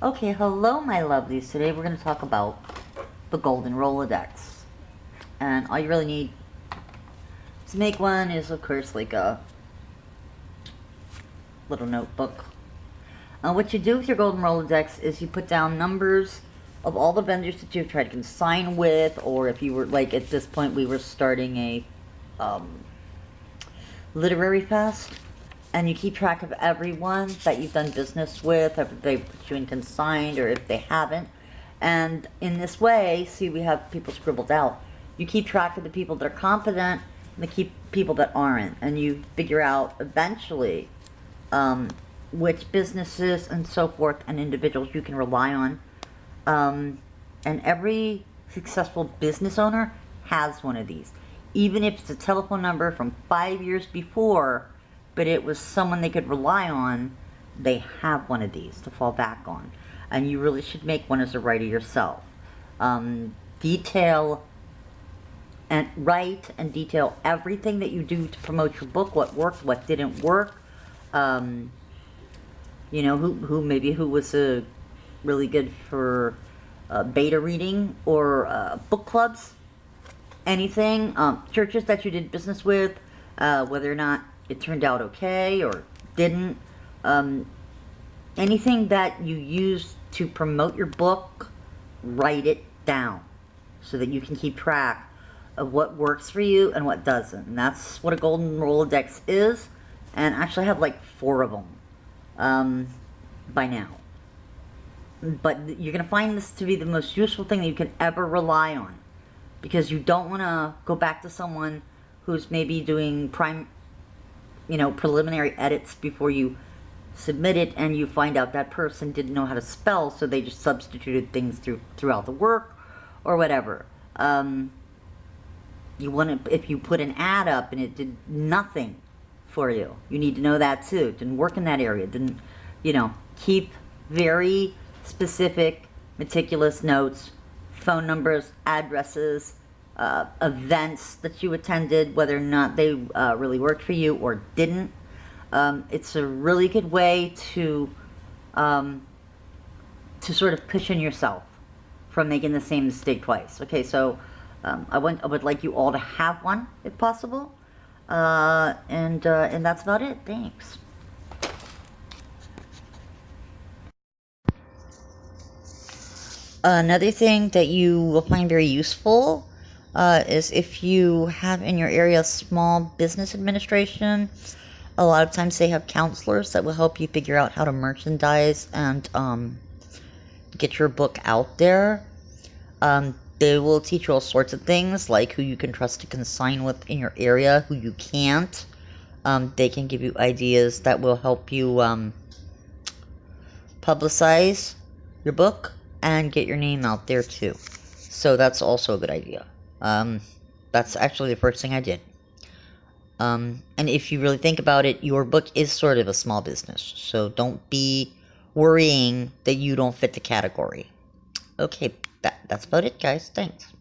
Okay, hello my lovelies. Today we're going to talk about the golden Rolodex. And all you really need to make one is, of course, like a little notebook. What you do with your golden Rolodex is you put down numbers of all the vendors that you've tried to consign with, or if you were, like, at this point we were starting a literary fest, and you keep track of everyone that you've done business with, if they've put you in consigned or if they haven't. And in this way, see, we have people scribbled out. You keep track of the people that are confident and the people that aren't, and you figure out eventually which businesses and so forth and individuals you can rely on. And every successful business owner has one of these. Even if it's a telephone number from 5 years before, but it was someone they could rely on, they have one of these to fall back on. And you really should make one as a writer yourself. Detail and write and detail everything that you do to promote your book, what worked, what didn't work. You know, who was really good for beta reading or book clubs. Anything, churches that you did business with, whether or not it turned out okay or didn't. Anything that you use to promote your book, write it down so that you can keep track of what works for you and what doesn't. And that's what a golden Rolodex is. And actually I have like 4 of them by now. But you're going to find this to be the most useful thing that you can ever rely on. Because you don't want to go back to someone who's maybe doing preliminary edits before you submit it, and you find out that person didn't know how to spell, so they just substituted things throughout the work, or whatever. You want to, if you put an ad up and it did nothing for you, you need to know that too. It didn't work in that area. Didn't, keep very specific, meticulous notes. Phone numbers, addresses, events that you attended, whether or not they really worked for you or didn't. It's a really good way to sort of cushion yourself from making the same mistake twice. Okay, so I would like you all to have one if possible, and that's about it. Thanks. Another thing that you will find very useful is if you have in your area small business administration. A lot of times they have counselors that will help you figure out how to merchandise and get your book out there. They will teach you all sorts of things, like who you can trust to consign with in your area, who you can't. They can give you ideas that will help you publicize your book and get your name out there too. So that's also a good idea. That's actually the first thing I did. And if you really think about it, your book is sort of a small business. So don't be worrying that you don't fit the category. Okay, that's about it, guys. Thanks.